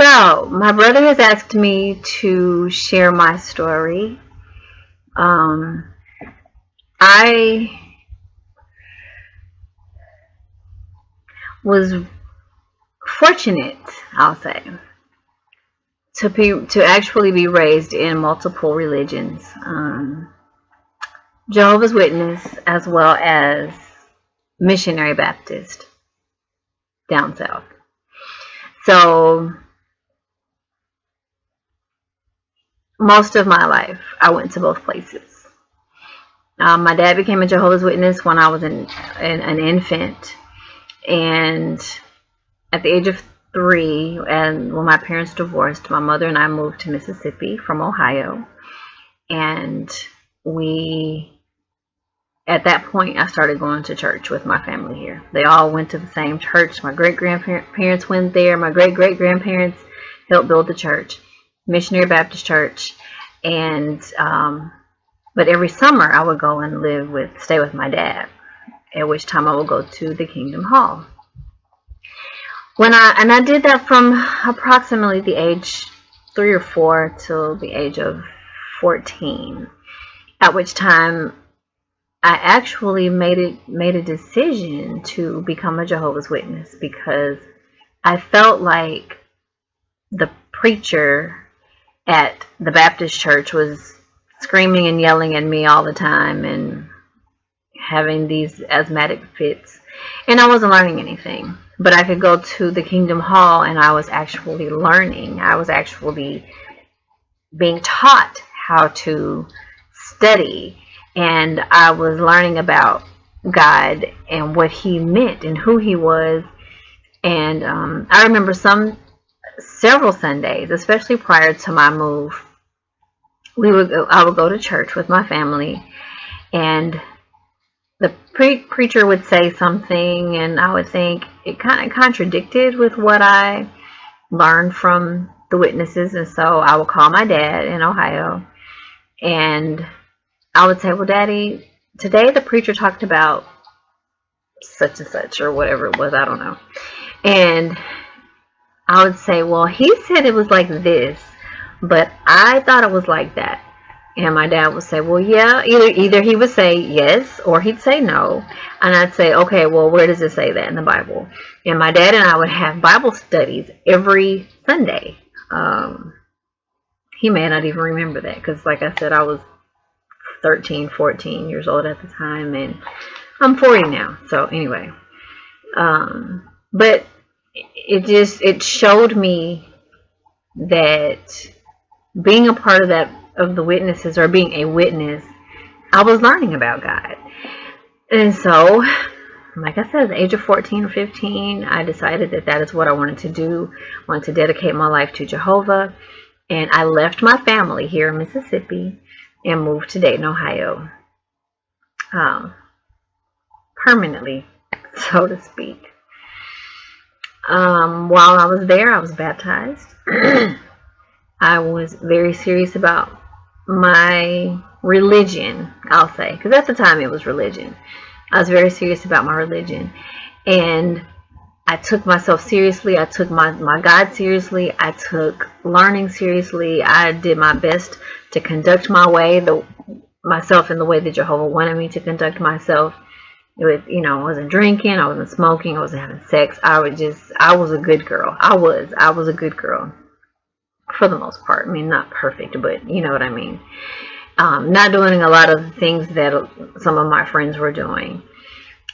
So, my brother has asked me to share my story. I was fortunate, I'll say, to actually be raised in multiple religions, Jehovah's Witness as well as missionary Baptist down south. So most of my life, I went to both places. My dad became a Jehovah's Witness when I was an infant, and at the age of 3, and when my parents divorced, my mother and I moved to Mississippi from Ohio, and at that point, I started going to church with my family here. They all went to the same church. My great-grandparents went there. My great-great-grandparents helped build the church, Missionary Baptist Church, and but every summer I would go and stay with my dad, at which time I would go to the Kingdom Hall. I did that from approximately the age 3 or 4 till the age of 14, at which time I actually made a decision to become a Jehovah's Witness, because I felt like the preacher at the Baptist church was screaming and yelling at me all the time and having these asthmatic fits, and I wasn't learning anything. But I could go to the Kingdom Hall and I was actually learning. I was actually being taught how to study, and I was learning about God and what He meant and who He was. And I remember several Sundays, especially prior to my move, I would go to church with my family, and the preacher would say something, and I would think it kind of contradicted with what I learned from the witnesses. And so I would call my dad in Ohio, and I would say, well, Daddy, today the preacher talked about such and such, or whatever it was, I don't know. And I would say, well, he said it was like this, but I thought it was like that. And my dad would say, well, yeah, either he would say yes or he'd say no. And I'd say, okay, well, where does it say that in the Bible? And my dad and I would have Bible studies every Sunday. He may not even remember that, because like I said, I was 13, 14 years old at the time, and I'm 40 now. So anyway, but it showed me that being a part of the witnesses, or being a witness, I was learning about God. And so, like I said, at the age of 14 or 15, I decided that is what I wanted to do. I wanted to dedicate my life to Jehovah. And I left my family here in Mississippi and moved to Dayton, Ohio, permanently, so to speak. While I was there, I was baptized. I was very serious about my religion, I'll say, because at the time it was religion. I was very serious about my religion, and I took myself seriously. I took my God seriously. I took learning seriously. I did my best to conduct myself in the way that Jehovah wanted me to conduct myself. I wasn't drinking, I wasn't smoking, I wasn't having sex. I was a good girl. I was a good girl, for the most part. I mean, not perfect, but you know what I mean. Not doing a lot of the things that some of my friends were doing,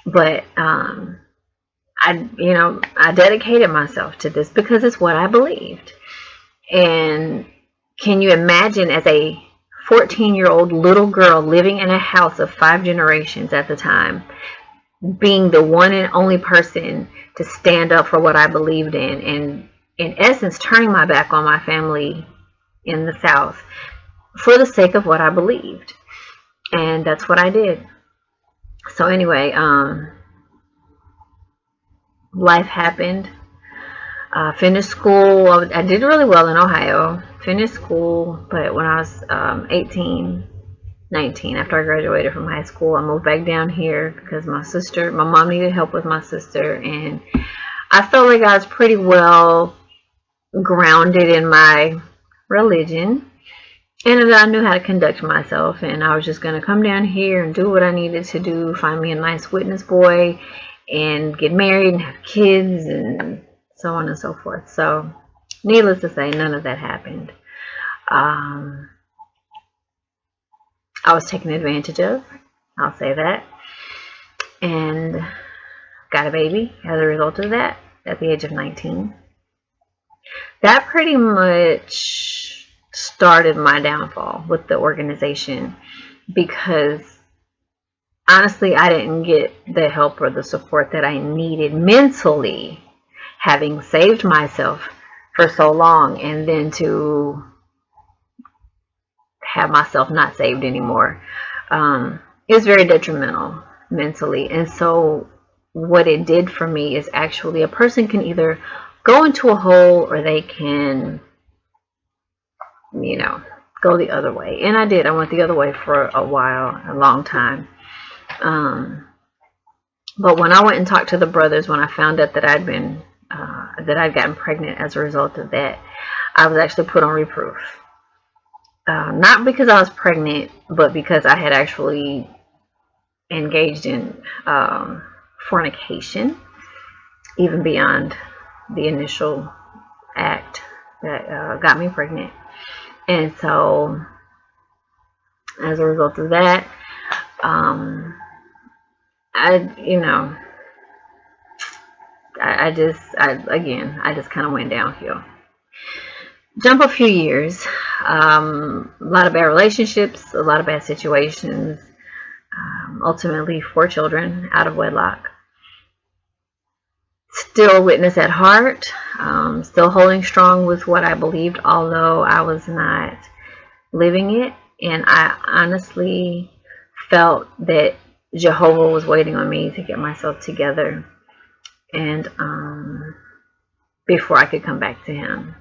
but I dedicated myself to this because it's what I believed. And can you imagine, as a 14-year-old little girl living in a house of 5 generations at the time, being the one and only person to stand up for what I believed in, and in essence turning my back on my family in the South for the sake of what I believed. And that's what I did. So anyway, life happened. Finished school. I did really well in Ohio. Finished school, but when I was 18, 19, after I graduated from high school, I moved back down here because my mom needed help with my sister, and I felt like I was pretty well grounded in my religion, and that I knew how to conduct myself, and I was just going to come down here and do what I needed to do, find me a nice witness boy, and get married and have kids, and so on and so forth. So, needless to say, none of that happened. I was taken advantage of, I'll say that, and got a baby as a result of that at the age of 19. That pretty much started my downfall with the organization, because honestly, I didn't get the help or the support that I needed mentally, having saved myself for so long, and then to have myself not saved anymore. It's very detrimental mentally. And so what it did for me is, actually, a person can either go into a hole, or they can, go the other way. And I did. I went the other way for a while, a long time. But when I went and talked to the brothers, when I found out that I'd gotten pregnant as a result of that, I was actually put on reproof. Not because I was pregnant, but because I had actually engaged in fornication, even beyond the initial act that got me pregnant. And so, as a result of that, I just kind of went downhill. Jump a few years, a lot of bad relationships, a lot of bad situations, ultimately 4 children out of wedlock. Still a witness at heart, still holding strong with what I believed, although I was not living it. And I honestly felt that Jehovah was waiting on me to get myself together, and before I could come back to him.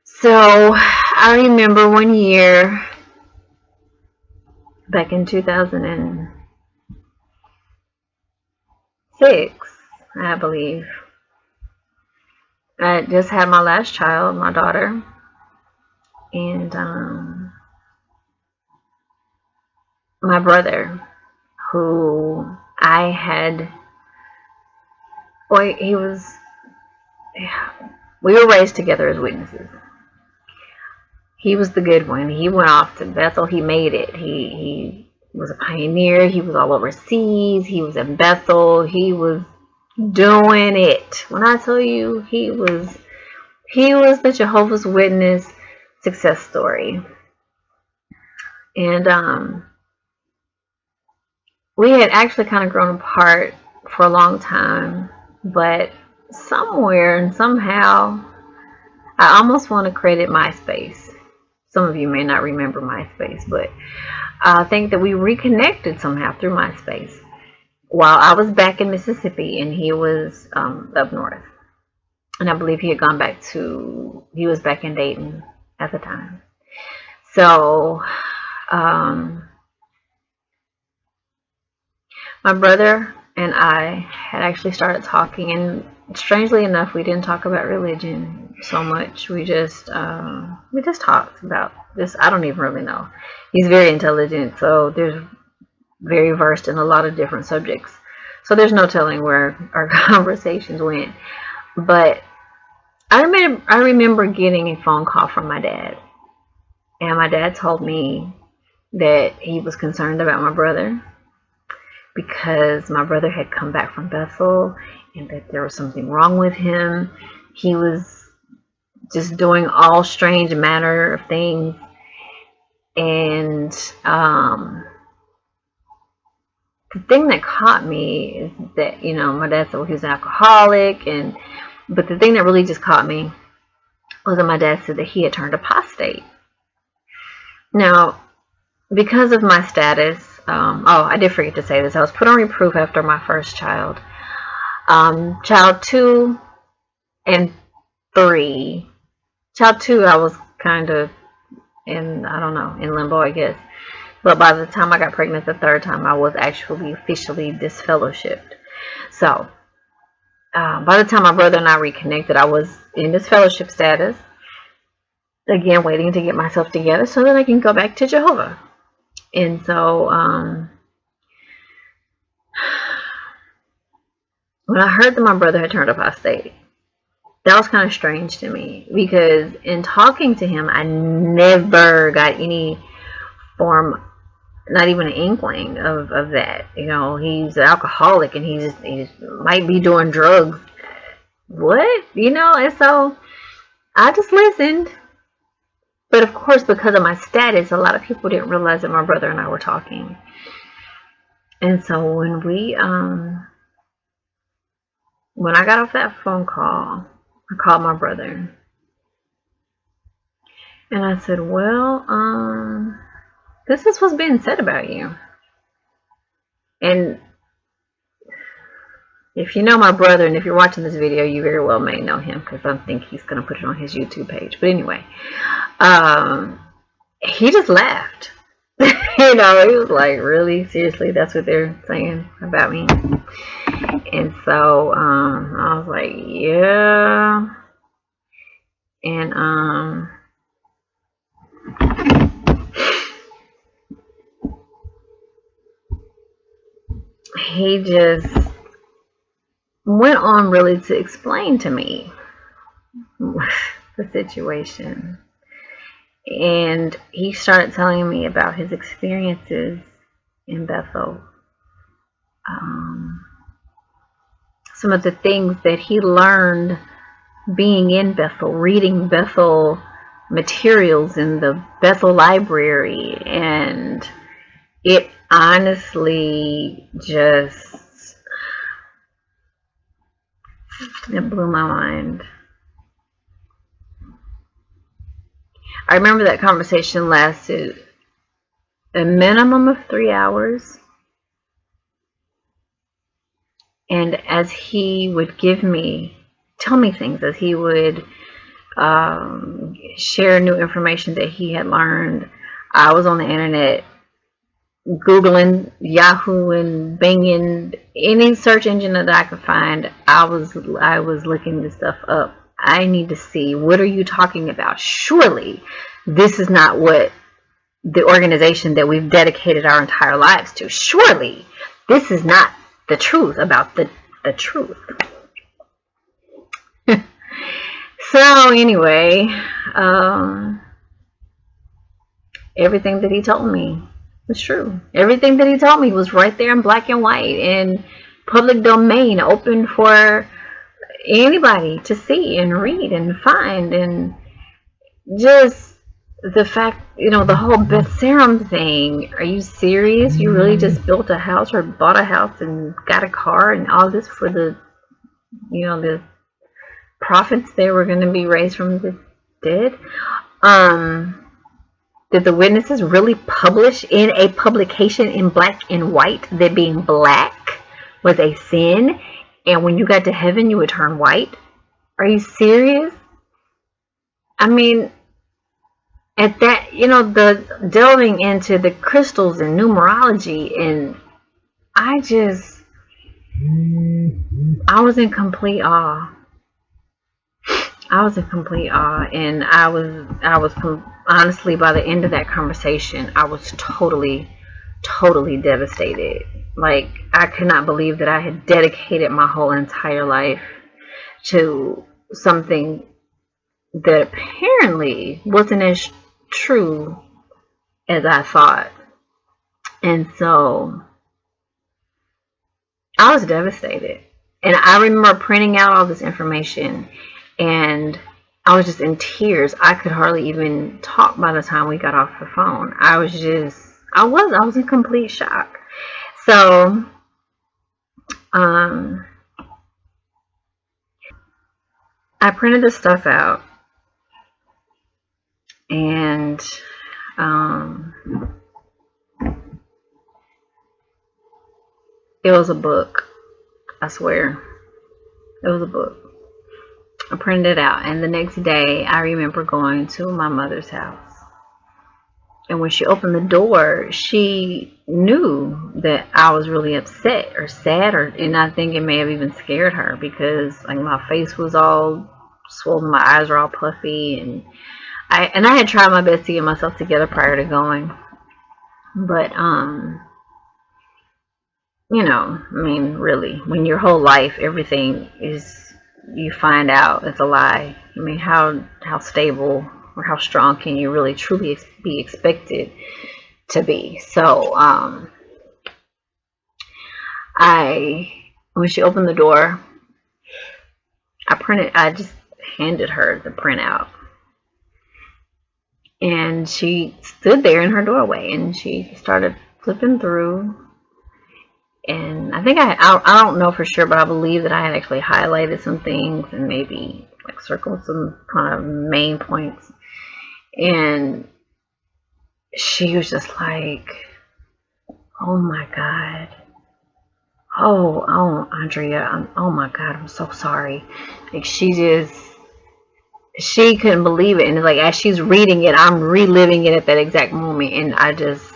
So I remember one year back in 2006, I believe, I just had my last child, my daughter, and my brother, who I had, we were raised together as witnesses. He was the good one. He went off to Bethel. He made it. He was a pioneer. He was all overseas. He was in Bethel. He was doing it. When I tell you, he was the Jehovah's Witness success story. And we had actually kind of grown apart for a long time, but somewhere and somehow, I almost want to credit MySpace. Some of you may not remember MySpace, but I think that we reconnected somehow through MySpace while I was back in Mississippi and he was up north. And I believe he was back in Dayton at the time. So my brother and I had actually started talking, and strangely enough, we didn't talk about religion so much. We just talked about this. I don't even really know. He's very intelligent, so there's very versed in a lot of different subjects. So there's no telling where our conversations went. But I remember getting a phone call from my dad, and my dad told me that he was concerned about my brother, because my brother had come back from Bethel and that there was something wrong with him. He was just doing all strange manner of things. And the thing that caught me is that, my dad said, well, he was an alcoholic. But the thing that really just caught me was that my dad said that he had turned apostate. Now, because of my status, I did forget to say this. I was put on reproof after my first child. Child 2 and 3. Child 2, I was kind of in limbo, I guess. But by the time I got pregnant the third time, I was actually officially disfellowshipped. So, by the time my brother and I reconnected, I was in this fellowship status, again, waiting to get myself together so that I can go back to Jehovah. And so when I heard that my brother had turned apostate, that was kind of strange to me, because in talking to him, I never got any form, not even an inkling of that. You know, he's an alcoholic and he might be doing drugs. What? You know, and so I just listened. But of course, because of my status, a lot of people didn't realize that my brother and I were talking. And so when I got off that phone call, I called my brother. And I said, well, this is what's being said about you. And if you know my brother, and if you're watching this video, you very well may know him, because I think he's going to put it on his YouTube page. But anyway, he just laughed. You know, he was like, really? Seriously? That's what they're saying about me? And so I was like, yeah. And he just went on really to explain to me the situation. And he started telling me about his experiences in Bethel. Some of the things that he learned being in Bethel, reading Bethel materials in the Bethel library. And it honestly just, it blew my mind. I remember that conversation lasted a minimum of 3 hours. And as he would tell me things, as he would share new information that he had learned, I was on the internet Googling, Yahoo, and Binging, any search engine that I could find. I was looking this stuff up. I need to see, what are you talking about? Surely this is not what the organization that we've dedicated our entire lives to. Surely this is not the truth about the truth. So anyway, everything that he told me was true. Everything that he told me was right there in black and white, in public domain, open for anybody to see and read and find. And just the fact, you know, the whole Beth Sarum thing. Are you serious? You really just built a house or bought a house and got a car and all this for the, you know, the prophets that were going to be raised from the dead? Did the witnesses really publish in a publication in black and white that being black was a sin, and when you got to heaven you would turn white? Are you serious? I mean, at that, you know, the delving into the crystals and numerology, and I was in complete awe. I was in complete awe, and I was honestly, by the end of that conversation, I was totally devastated. Like, I could not believe that I had dedicated my whole entire life to something that apparently wasn't as true as I thought. And so I was devastated. And I remember printing out all this information, and I was just in tears. I could hardly even talk by the time we got off the phone. I was in complete shock. So, I printed this stuff out, and it was a book. I swear, it was a book. I printed it out, and the next day I remember going to my mother's house, And when she opened the door, she knew that I was really upset or sad, and I think it may have even scared her because like my face was all swollen, my eyes were all puffy, and I had tried my best to get myself together prior to going, but you know, I mean, really, when your whole life everything is, you find out it's a lie. I mean, how stable or how strong can you really truly be expected to be? So when she opened the door, I just handed her the printout, and she stood there in her doorway and she started flipping through. And I think I don't know for sure, but I believe that I had actually highlighted some things and maybe like circled some kind of main points. And she was just like, oh my God. Oh, Andrea, oh my God, I'm so sorry. Like she couldn't believe it. And like as she's reading it, I'm reliving it at that exact moment. And I just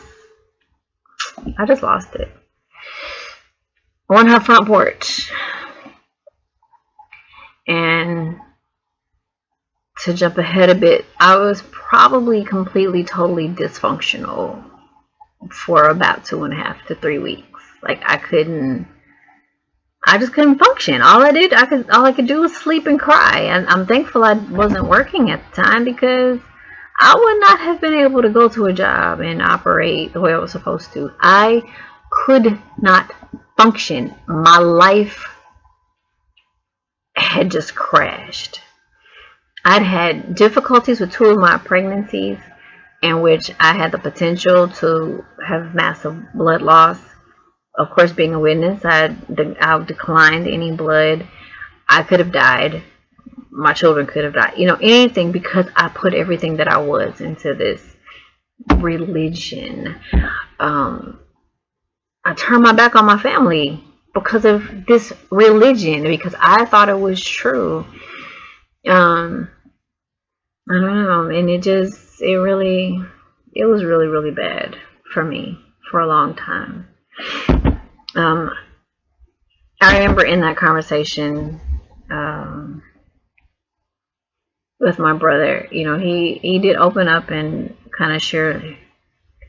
lost it. On her front porch. And to jump ahead a bit, I was probably completely, totally dysfunctional for about 2.5 to 3 weeks. Like I just couldn't function. All I could do was sleep and cry. And I'm thankful I wasn't working at the time because I would not have been able to go to a job and operate the way I was supposed to. I could not function. My life had just crashed. I'd had difficulties with 2 of my pregnancies in which I had the potential to have massive blood loss. Of course, being a witness, I declined any blood. I could have died. My children could have died. You know, anything, because I put everything that I was into this religion. I turned my back on my family because of this religion, because I thought it was true. I don't know, and it was really, really bad for me for a long time. I remember in that conversation with my brother, you know, he did open up and kind of share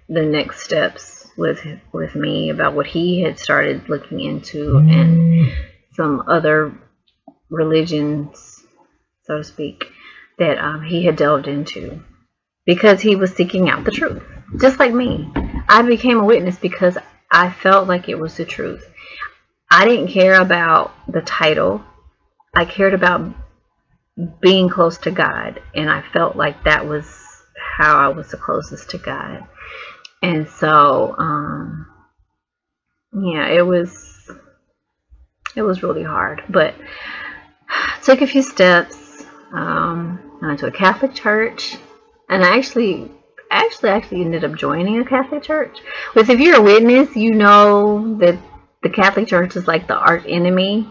the next steps with me about what he had started looking into and some other religions, so to speak, that he had delved into because he was seeking out the truth, just like me. I became a witness because I felt like it was the truth. I didn't care about the title. I cared about being close to God, and I felt like that was how I was the closest to God. And so yeah, it was really hard, but I took a few steps. I went to a Catholic church, and I actually ended up joining a Catholic church. Which, if you're a witness, you know that the Catholic Church is like the arch enemy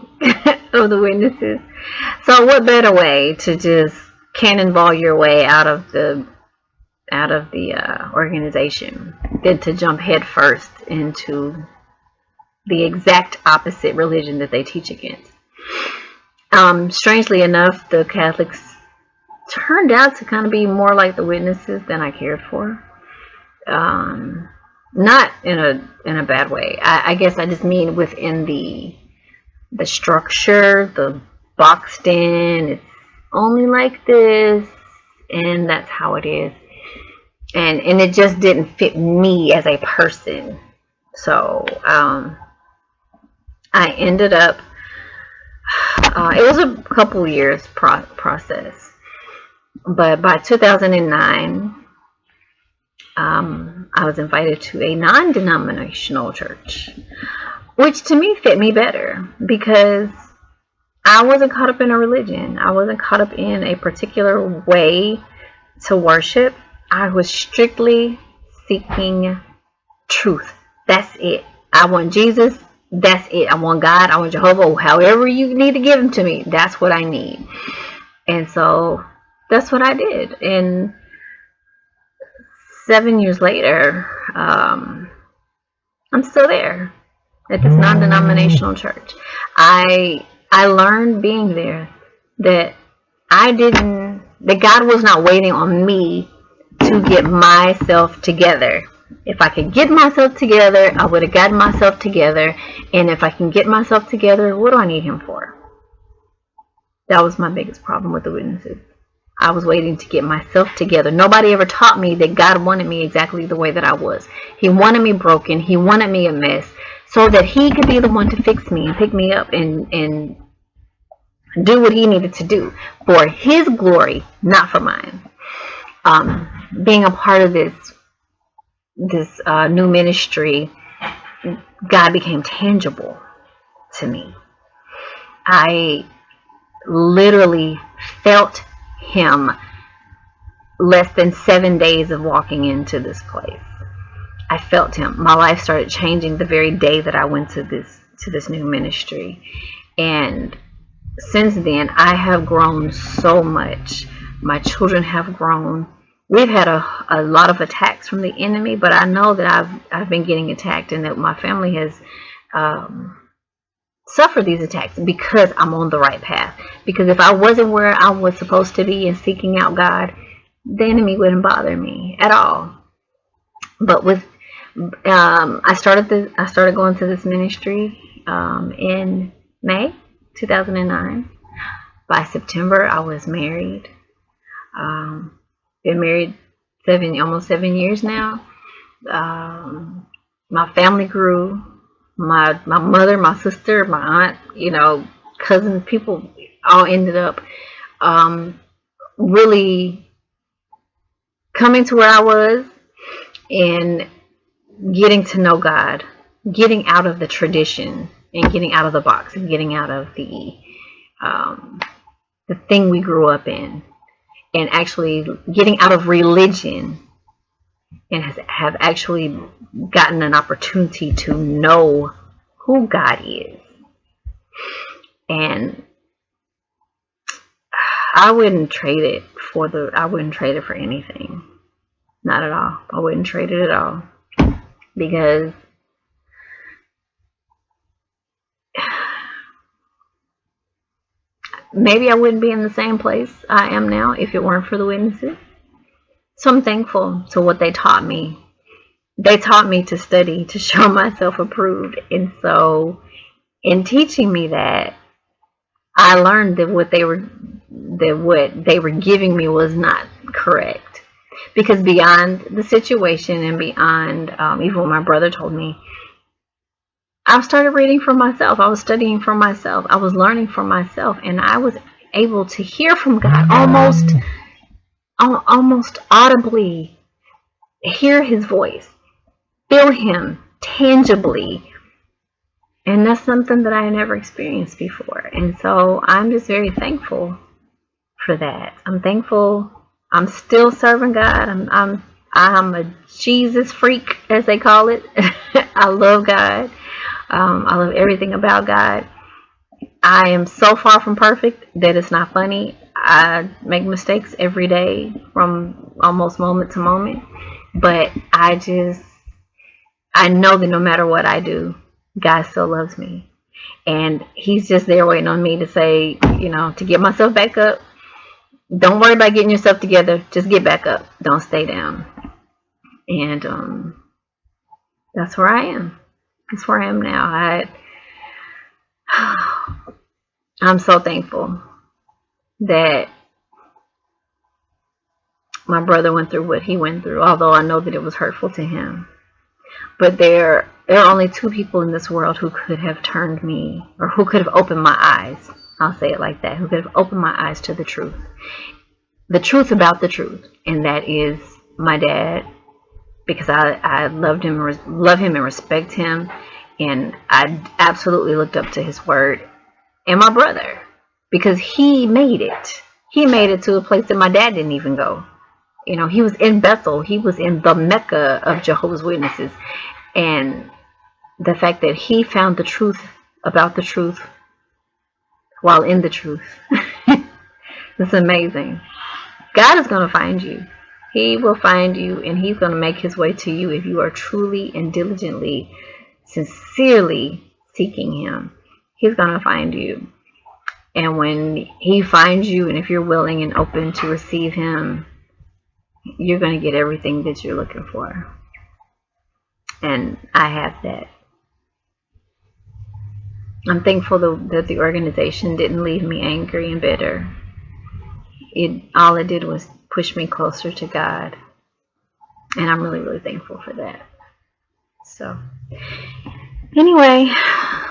of the witnesses. So what better way to just cannonball your way out of the organization than to jump headfirst into the exact opposite religion that they teach against. Strangely enough, the Catholics turned out to kind of be more like the witnesses than I cared for. Not in a bad way. I guess I just mean within the structure, the boxed in, it's only like this, and that's how it is. And it just didn't fit me as a person. So I ended up, it was a couple years process, but by 2009, I was invited to a non-denominational church, which to me fit me better because I wasn't caught up in a religion. I wasn't caught up in a particular way to worship. I was strictly seeking truth. That's it. I want Jesus. That's it. I want God. I want Jehovah. However you need to give him to me, that's what I need. And so that's what I did. And 7 years later, I'm still there at this non-denominational church. I learned being there that that God was not waiting on me to get myself together. If I could get myself together, I would have gotten myself together. And if I can get myself together, what do I need him for? That was my biggest problem with the witnesses. I was waiting to get myself together. Nobody ever taught me that God wanted me exactly the way that I was. He wanted me broken. He wanted me a mess so that he could be the one to fix me and pick me up and do what he needed to do for his glory, not for mine. Being a part of this new ministry, God became tangible to me. I literally felt him less than 7 days of walking into this place. I felt him. My life started changing the very day that I went to this new ministry. And since then, I have grown so much. My children have grown. We've had a lot of attacks from the enemy, but I know that I've been getting attacked, and that my family has suffered these attacks because I'm on the right path. Because if I wasn't where I was supposed to be and seeking out God, the enemy wouldn't bother me at all. But with I started going to this ministry in May 2009. By September, I was married. Been married almost 7 years now. My family grew. My mother, my sister, my aunt, cousins, people all ended up really coming to where I was and getting to know God, getting out of the tradition and getting out of the box and getting out of the thing we grew up in, and actually getting out of religion, and have actually gotten an opportunity to know who God is. And I wouldn't trade it for anything. Not at all. I wouldn't trade it at all. Because maybe I wouldn't be in the same place I am now if it weren't for the witnesses. So I'm thankful to what they taught me. They taught me to study, to show myself approved. And so in teaching me that, I learned that what they were giving me was not correct. Because beyond the situation and beyond even what my brother told me, I started reading for myself. I was studying for myself. I was learning for myself. And I was able to hear from God almost audibly, hear his voice, feel him tangibly. And that's something that I had never experienced before. And so I'm just very thankful for that. I'm thankful. I'm still serving God. I'm a Jesus freak, as they call it. I love God. I love everything about God. I am so far from perfect that it's not funny. I make mistakes every day, from almost moment to moment. But I know that no matter what I do, God still loves me. And he's just there waiting on me to say, to get myself back up. Don't worry about getting yourself together. Just get back up. Don't stay down. And that's where I am. That's where I am now. I'm so thankful that my brother went through what he went through, although I know that it was hurtful to him. But there are only two people in this world who could have turned me, or who could have opened my eyes. I'll say it like that. Who could have opened my eyes to the truth. The truth about the truth. And that is my dad. Because I love him and respect him. And I absolutely looked up to his word. And my brother. Because he made it. He made it to a place that my dad didn't even go. He was in Bethel. He was in the Mecca of Jehovah's Witnesses. And the fact that he found the truth about the truth while in the truth. It's amazing. God is going to find you. He will find you, and he's going to make his way to you if you are truly and diligently, sincerely seeking him. He's going to find you. And when he finds you, and if you're willing and open to receive him, you're going to get everything that you're looking for. And I have that. I'm thankful that the organization didn't leave me angry and bitter. All it did was push me closer to God. And I'm really, really thankful for that. So, anyway,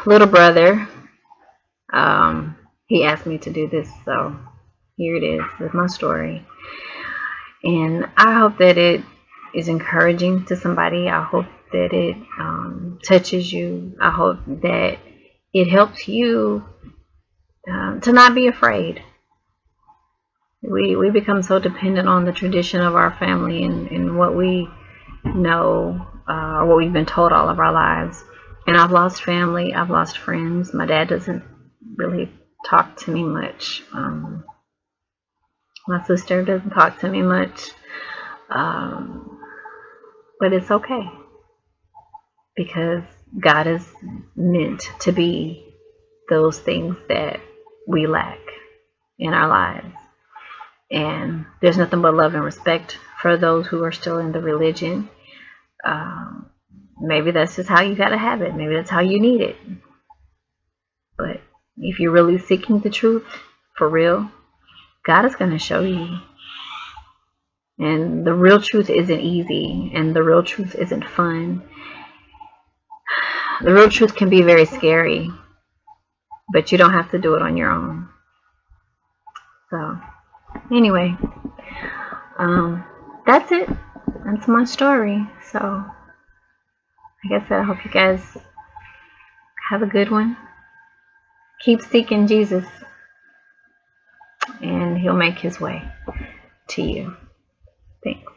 little brother, he asked me to do this, so here it is with my story. And I hope that it is encouraging to somebody. I hope that it touches you. I hope that it helps you to not be afraid. We become so dependent on the tradition of our family and what we know or what we've been told all of our lives. And I've lost family. I've lost friends. My dad doesn't really talk to me much. My sister doesn't talk to me much. But it's okay, because God is meant to be those things that we lack in our lives. And there's nothing but love and respect for those who are still in the religion. Maybe that's just how you gotta have it. Maybe that's how you need it. But if you're really seeking the truth for real, God is going to show you. And the real truth isn't easy, and the real truth isn't fun. The real truth can be very scary, but you don't have to do it on your own. So, anyway, that's it. That's my story. So, like I said, I hope you guys have a good one. Keep seeking Jesus, and he'll make his way to you. Thanks.